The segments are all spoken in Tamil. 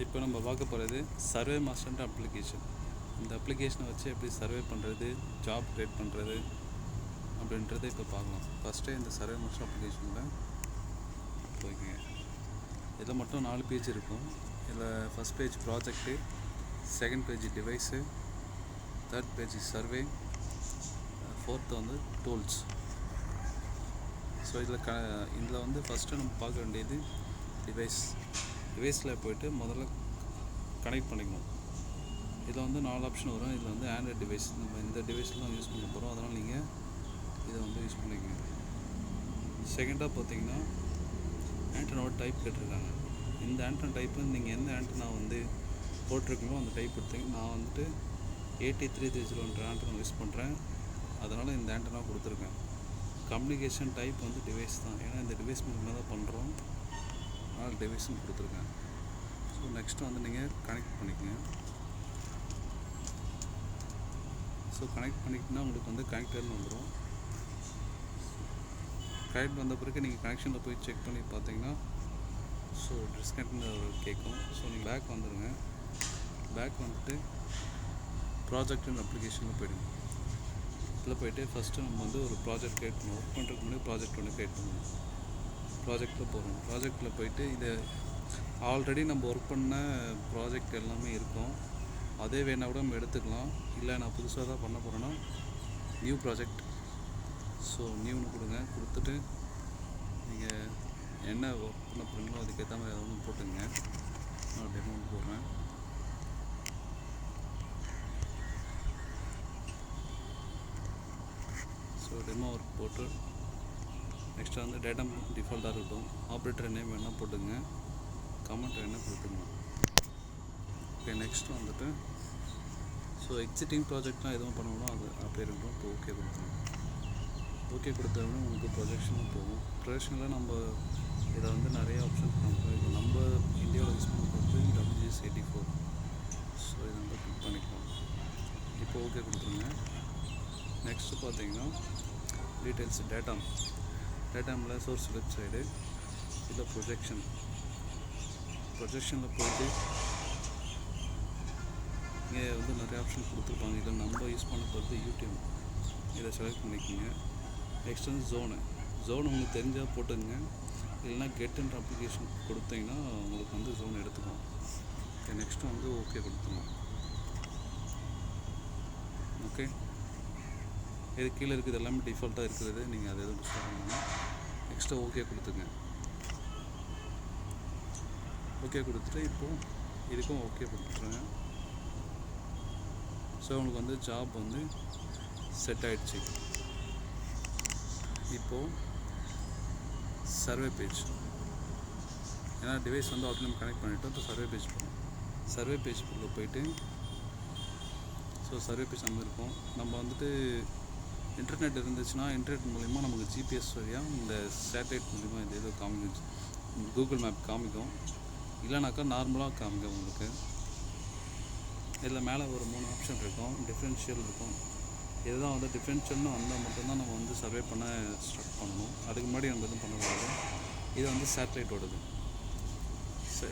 இப்போ நம்ம பார்க்க போகிறது சர்வே மாஸ்டர்ன்ற அப்ளிகேஷன். இந்த அப்ளிகேஷனை வச்சு எப்படி சர்வே பண்ணுறது, ஜாப் க்ரியேட் பண்ணுறது அப்படின்றத இப்போ பார்க்கலாம். ஃபஸ்ட்டே இந்த சர்வே மாஸ்டர் அப்ளிகேஷனில் போய்க்குங்க. இதில் மட்டும் 4 பேஜ் இருக்கும். இதில் first page project, second page device, third page survey, fourth வந்து டூல்ஸ். ஸோ இதில் வந்து ஃபஸ்ட்டு நம்ம பார்க்க வேண்டியது டிவைஸில் போய்ட்டு முதல்ல கனெக்ட் பண்ணிக்கணும். இதில் வந்து 4 ஆப்ஷன் வரும். இதில் வந்து ஆண்ட்ராய்ட் டிவைஸ், நம்ம இந்த டிவைஸில் தான் யூஸ் பண்ண போகிறோம். அதனால் நீங்கள் இதை வந்து யூஸ் பண்ணிக்கோங்க. செகண்டாக பார்த்தீங்கன்னா ஆண்டனாவோட டைப் கேட்டிருக்காங்க. இந்த ஆண்டனா டைப்பு நீங்கள் எந்த ஆண்டனா வந்து போட்டிருக்கீங்களோ அந்த டைப் எடுத்துங்க. நான் வந்துட்டு 8330 ஆண்டனா யூஸ் பண்ணுறேன், அதனால் இந்த ஆண்டனா கொடுத்துருக்கேன். கம்யூனிகேஷன் டைப் வந்து டிவைஸ் தான், ஏன்னா இந்த டிவைஸ் மூலமாக தான் பண்ணுறோம், அதனால் டிவைஸும் கொடுத்துருக்கேன். ஸோ நெக்ஸ்ட்டு வந்து நீங்கள் கனெக்ட் பண்ணிக்கோங்க. ஸோ கனெக்ட் பண்ணிக்கிட்டால் உங்களுக்கு வந்து கனெக்டர்னு வந்துடும். கனெக்ட் வந்த பிறகு நீங்கள் கனெக்ஷனில் போய் செக் பண்ணி பார்த்தீங்கன்னா ஸோ டிஸ்கனெக்ட்னு கேட்கும். ஸோ நீங்கள் பேக் வந்துடுங்க. பேக் வந்துட்டு ப்ராஜெக்ட் அப்ளிகேஷனில் போய்டுங்க. இதில் போய்ட்டு ஃபஸ்ட்டு நம்ம வந்து ஒரு ப்ராஜெக்ட் க்ரியேட் பண்ணுவோம். ஒர்க் பண்ணுறதுக்கு முன்னாடி ப்ராஜெக்ட் ஒன்று க்ரியேட் பண்ணுவோம். ப்ராஜெக்டில் போகிறோம். ப்ராஜெக்டில் போய்ட்டு இதை ஆல்ரெடி நம்ம ஒர்க் பண்ண ப்ராஜெக்ட் எல்லாமே இருக்கும், அதே வேணால் கூட நம்ம எடுத்துக்கலாம். இல்லை நான் புதுசாக தான் பண்ண போகிறேன்னா நியூ ப்ராஜெக்ட், ஸோ நியூன்னு கொடுங்க. கொடுத்துட்டு நீங்கள் என்ன ஒர்க் பண்ண போகிறீங்களோ அதுக்கேற்ற மாதிரி அதை ஒன்று போட்டுங்க. நான் டெமோ போடுறேன். ஸோ டெமோ ஒர்க் போட்டு நெக்ஸ்ட்டு வந்து டேட்டா டிஃபால்ட்டாக இருக்கட்டும். ஆப்ரேட்டர் நேம் வேணால் போட்டுங்க, கமெண்ட் வேணால் கொடுத்துங்க. ஓகே, நெக்ஸ்ட்டு வந்துட்டு ஸோ எக்ஸிட்டிங் ப்ராஜெக்ட்லாம் எதுவும் பண்ணணும், அது அப்படியே இருக்கட்டும். இப்போ ஓகே கொடுத்துருங்க. ஓகே கொடுத்தோடனே உங்களுக்கு ப்ரொஜெக்ஷனும் போகும். ப்ரொஜெக்ஷனில் நம்ம இதை வந்து நிறைய ஆப்ஷன்ஸ் நம்ம இந்தியாவில் யூஸ் பண்ண போகிறது WGS84. ஸோ இதை வந்து கிளிக் பண்ணிக்கலாம். இப்போ ஓகே கொடுத்துருங்க. நெக்ஸ்ட்டு பார்த்தீங்கன்னா டீட்டெயில்ஸ் டேட்டாமில் சோர்ஸ் லெஃப்ட் சைடு இதில் ப்ரொஜெக்ஷனில் போய்ட்டு இங்கே வந்து நிறைய ஆப்ஷன் கொடுத்துருப்பாங்க. இதில் நம்ம யூஸ் பண்ண போகிறது யூடியூப், இதை செலக்ட் பண்ணிக்கோங்க. நெக்ஸ்ட் வந்து ஜோன் உங்களுக்கு தெரிஞ்சால் போட்டுங்க, இல்லைனா கெட்டுன்ற அப்ளிகேஷன் கொடுத்தீங்கன்னா உங்களுக்கு வந்து ஜோன் எடுத்துக்கும். ஓகே, நெக்ஸ்ட்டு வந்து ஓகே கொடுத்துருவோம். ஓகே, இது கீழே இருக்குது எல்லாமே டிஃபால்ட்டாக இருக்கிறது, நீங்கள் அதை எதுவும் டிஸ்டர்ப் பண்ணணும். நெக்ஸ்ட்டு ஓகே கொடுத்துங்க. ஓகே கொடுத்துட்டு இப்போது இதுக்கும் ஓகே கொடுத்துருங்க. ஸோ உங்களுக்கு வந்து ஜாப் வந்து செட் ஆகிடுச்சு. இப்போது சர்வே பேஜ், ஏன்னா டிவைஸ் வந்து ஆல்ரெடி நம்ம கனெக்ட் பண்ணிவிட்டோம். இப்போ சர்வே பேஜ் போகணும். சர்வே பேஜ் உள்ள போய்ட்டு ஸோ சர்வே பேஜ் நம்ம இருக்கும். நம்ம வந்துட்டு இன்டர்நெட் இருந்துச்சுன்னா இன்டர்நெட் மூலிமா நமக்கு ஜிபிஎஸ் வழியாக இந்த சேட்டலைட் மூலிமா இந்த ஏதோ காமிக்கும், கூகுள் மேப் காமிக்கும், இல்லைனாக்கா நார்மலாக காமிக்கும் உங்களுக்கு. இதில் மேலே ஒரு 3 ஆப்ஷன் இருக்கும். டிஃப்ரென்ஷியல் இருக்கும். இதுதான் வந்து டிஃப்ரென்ஷியல்னு வந்தால் மட்டும்தான் நம்ம வந்து சர்வே பண்ண ஸ்டார்ட் பண்ணணும். அதுக்கு முன்னாடி நம்ம எதுவும் பண்ணக்கூடாது. இது வந்து சேட்டலைட்டோடது.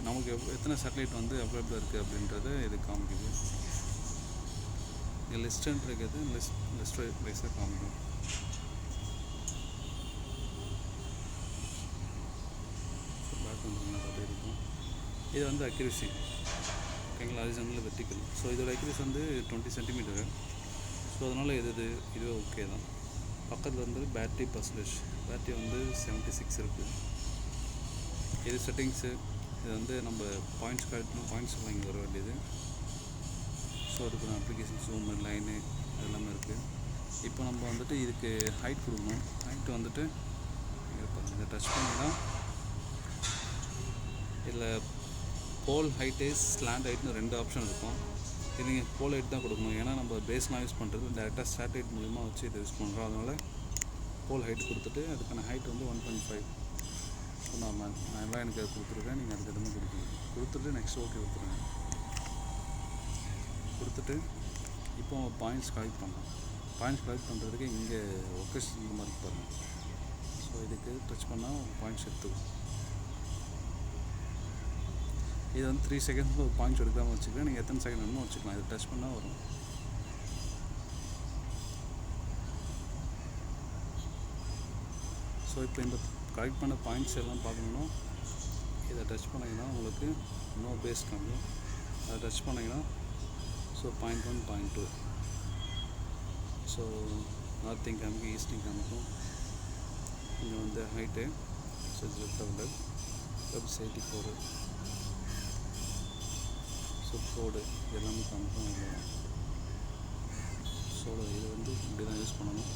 நமக்கு எத்தனை சேட்டலைட் வந்து அவைலபிளாக இருக்குது அப்படின்றது இது காமிக்குது. இங்கே லிஸ்ட்டுன்னு இருக்குது, லிஸ்ட் வைஸாக காமிக்கும். பேக் வந்து அப்படியே இருக்கும். இது வந்து அக்யூரசி, ஓகேங்களா, ஹாரிசான்டல் வெர்டிக்கல். ஸோ இதோட அக்யூரசி வந்து 20 சென்டிமீட்டரு. ஸோ அதனால் இதுவே ஓகே தான். பக்கத்தில் வந்து பேட்டரி பர்சன்டேஜ், பேட்டரி வந்து 76 இருக்குது. இது செட்டிங்ஸு. இது வந்து நம்ம பாயிண்ட்ஸ் கரெக்டான பாயிண்ட்ஸ் எல்லாம் இங்கே வர வேண்டியது. ஸோ அதுக்கு அப்ளிகேஷன் ஜூம் லைனு அதெல்லாமே இருக்குது. இப்போ நம்ம வந்துட்டு இதுக்கு ஹைட் கொடுக்கணும். ஹைட் வந்துட்டு இதை டச் பண்ணிங்கன்னா இதில் போல் ஹைட்டு ஸ்லாண்ட் ஹைட்னு 2 ஆப்ஷன் இருக்கும். இது நீங்கள் போல் ஹைட் தான் கொடுக்கணும், ஏன்னா நம்ம பேஸ்லாம் யூஸ் பண்ணுறது டேரெக்டாக சேட்டலைட் மூலிமா வச்சு இதை யூஸ் பண்ணுறோம். அதனால் போல் ஹைட் கொடுத்துட்டு அதுக்கான ஹைட் வந்து 1.5. ஸோ நான் எல்லாம் எனக்கு அது கொடுத்துருக்கேன். நீங்கள் அதுக்கு எதுவுமே கொடுத்துட்டு நெக்ஸ்ட் ஓகே கொடுத்துருங்க. கொடுத்துட்டு இப்போ பாயிண்ட்ஸ் கலெக்ட் பண்ணலாம். பாயிண்ட்ஸ் கலெக்ட் பண்ணுறதுக்கு இங்கே லொக்கேஷன் இந்த மாதிரி பாருங்கள். ஸோ இதுக்கு டச் பண்ணால் பாயிண்ட்ஸ் எடுத்துக்கும். இது வந்து 3 செகண்ட்ஸில் ஒரு பாயிண்ட்ஸ் எடுக்காமல் வச்சுக்கலாம். நீங்கள் எத்தனை செகண்ட் வேணுமோ வச்சுக்கலாம். இது டச் பண்ணால் வரும். ஸோ இப்போ இந்த கலெக்ட் பண்ண பாயிண்ட்ஸ் எல்லாம் பார்க்கணுன்னா இதை டச் பண்ணிங்கன்னா உங்களுக்கு நோ பேஸ் காமிக்கும். அதை டச் பண்ணிங்கன்னா ஸோ 0.1 0.2 ஸோ நார்த்திங் காமிக்கும், ஈஸ்டிங் காமிக்கும். இங்கே வந்து ஹைட்டு ஸோ ஜெட்டவில் வெப்ஸ் 84 ஸோ கோடு எல்லாமே காமிக்கும். ஸோ இது வந்து இப்படி தான் யூஸ் பண்ணணும்.